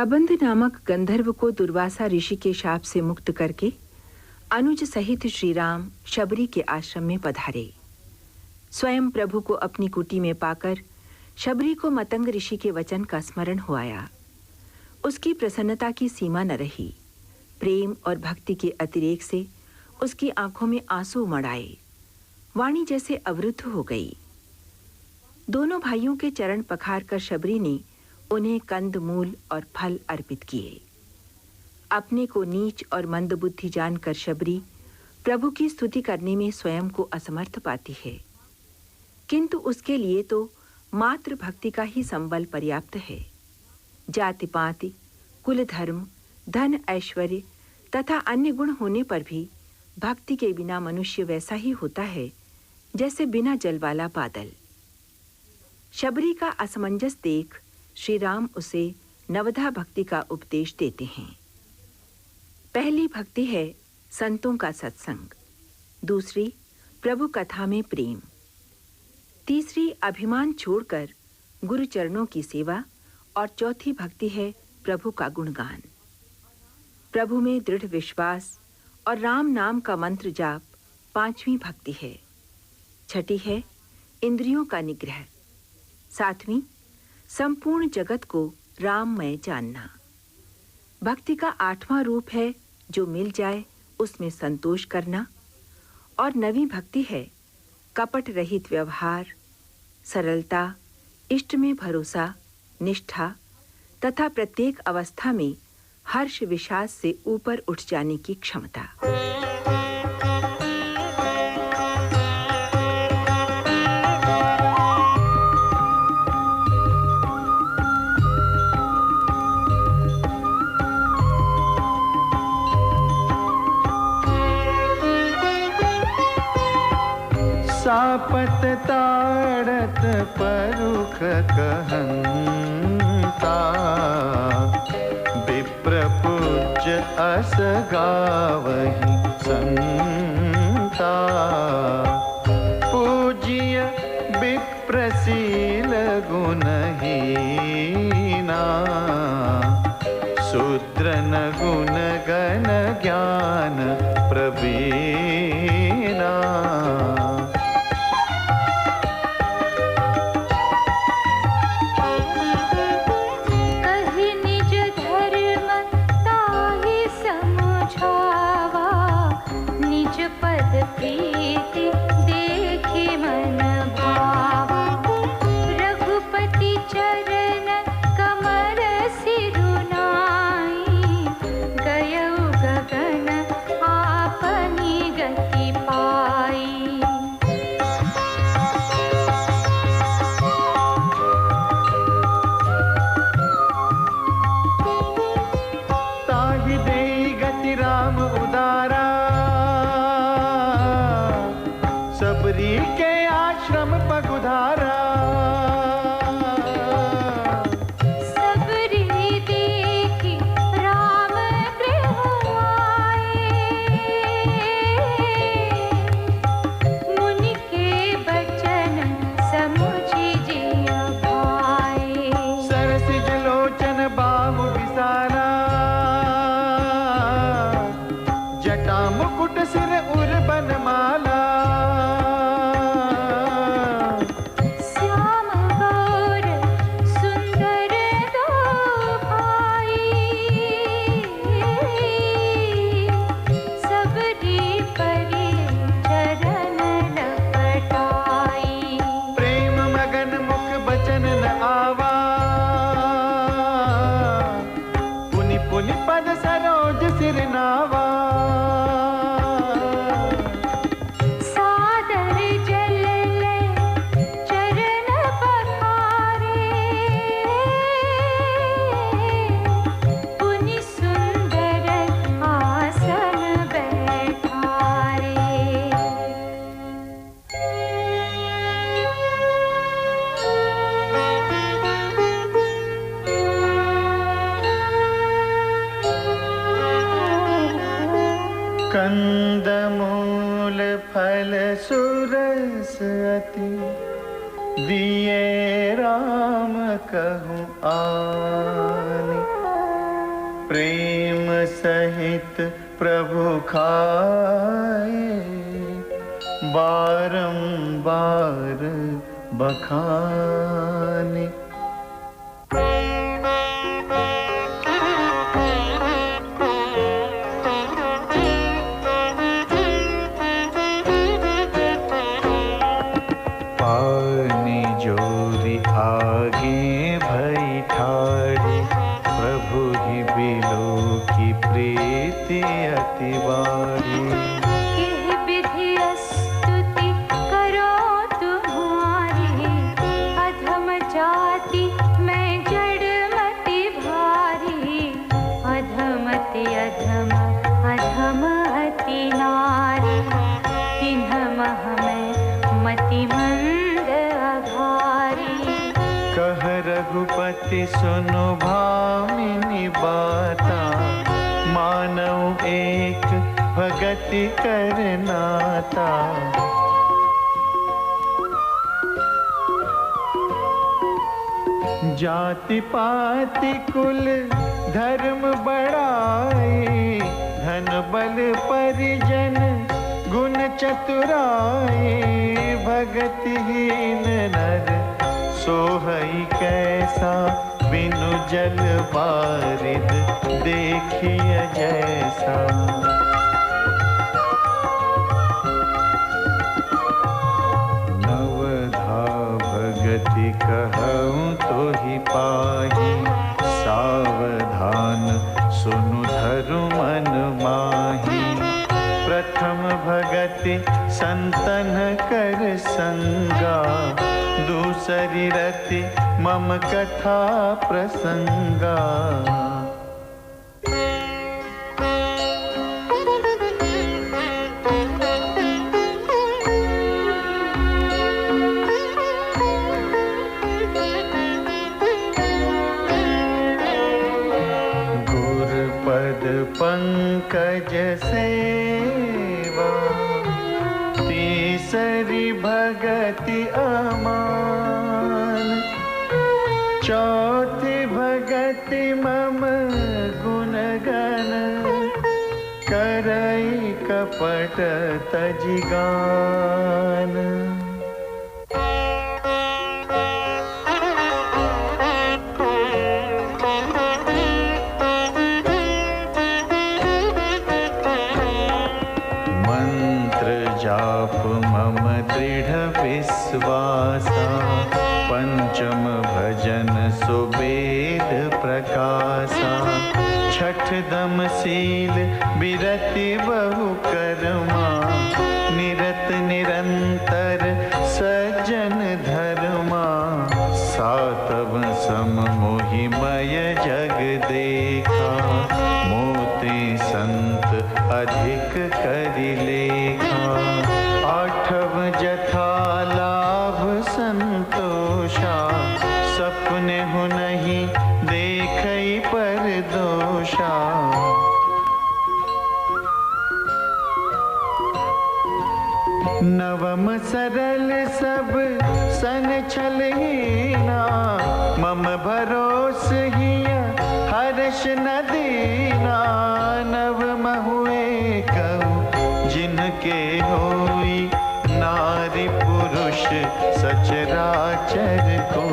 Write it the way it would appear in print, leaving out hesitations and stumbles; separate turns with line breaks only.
कबंध नामक गंधर्व को दुर्वासा ऋषि के शाप से मुक्त करके अनुज सहित श्री राम शबरी के आश्रम में पधारे। स्वयं प्रभु को अपनी कुटी में पाकर शबरी को मतंग ऋषि के वचन का स्मरण हो आया। उसकी प्रसन्नता की सीमा न रही। प्रेम और भक्ति के अतिरेक से उसकी आंखों में आंसू उमड़ आए। वाणी जैसे अवरुद्ध हो गई। दोनों भाइयों के चरण पखार कर शबरी ने उन्हें कंद मूल और फल अर्पित किए। अपने को नीच और मंदबुद्धि जानकर शबरी प्रभु की स्तुति करने में स्वयं को असमर्थ पाती है, किंतु उसके लिए तो मात्र भक्ति का ही संबल पर्याप्त है। जाति पाति, कुल धर्म, धन ऐश्वर्य तथा अन्य गुण होने पर भी भक्ति के बिना मनुष्य वैसा ही होता है जैसे बिना जल वाला बादल। शबरी का असमंजस देख श्री राम उसे नवधा भक्ति का उपदेश देते हैं। पहली भक्ति है संतों का सत्संग, दूसरी प्रभु कथा में प्रेम, तीसरी अभिमान छोड़कर गुरु चरणों की सेवा और चौथी भक्ति है प्रभु का गुणगान। प्रभु में दृढ़ विश्वास और राम नाम का मंत्र जाप पांचवी भक्ति है। छठी है इंद्रियों का निग्रह। सातवीं संपूर्ण जगत को राममय जानना। भक्ति का आठवां रूप है जो मिल जाए उसमें संतोष करना। और नवीं भक्ति है कपट रहित व्यवहार, सरलता, इष्ट में भरोसा, निष्ठा तथा प्रत्येक अवस्था में हर्ष विषाद से ऊपर उठ जाने की क्षमता।
सापत ताड़त परुख कहंता, विप्र पूज्य अस गावहि संता। पूज्य विप्रशील गुणहीना, शूद्रन गुण गण ज्ञान प्रवीणा। शबरी के आश्रम पगुधारा।
सबरी देखी राम गृह आए, मुनि के बचन समुझि जिय भाए।
सरसिज लोचन बाहु विसारा, जटा मुकुट सिर उर्बन माला। पद सरोज सिर नावा,
सादर जल ले चरण पखारे। पुनि सुंदर आसन बैठारे।
कंदमूल फल सुरस अति, दिए राम कहूँ आनि। प्रेम सहित प्रभु खाए, बारंबार बखाने।
पानी जोरी आगे भई ठाड़ी, प्रभु ही बिलो की प्रीति अति बारी।
किह विधि स्तुति करो तुम्हारी, अधम जाति मैं जड़मति भारी। अधमति अधम अधम अति नारी, तिन्ह मह मैं मति मंद अघारी।
कह रघुपति सुनु भामिनी बाता, मानव एक भगति करनाता। जाति पाति कुल धर्म बढ़ाए, धन बल परिजन गुण चतुराए। भगतिहीन नर सोहई कैसा, बिनु जल बारिद देखिय जैसा।
नवधा भगति कहूँ तो ही पाही, सावधान सुनु धरु मन माही।
प्रथम भगति संतन कर संगा, दूसरी रति मम कथा प्रसंगा। गुरुपद पंकज सेवा, तीसरी भगति अमान। चौथी भगति मम गुणगण, करई कपट तजिगान।
जाप मम दृढ़ विश्वासा, पंचम भजन सुवेद प्रकाशा। छठ दम शील बिरति बहु कर्मा, निरत निरंतर सज्जन धर्मा। सातव सम मोहिमय जग देखा, मोते संत अधिक करि लेखा। आठव जथा लाभ संतोषा, सपने हो नहीं देखई पर दोषा। नवम सरल सब सन छलहीना, मम भरोस हिया हर्ष न दीना। नवम हुए कहूँ जिनके होई, नारी पुरुष सचराचर को।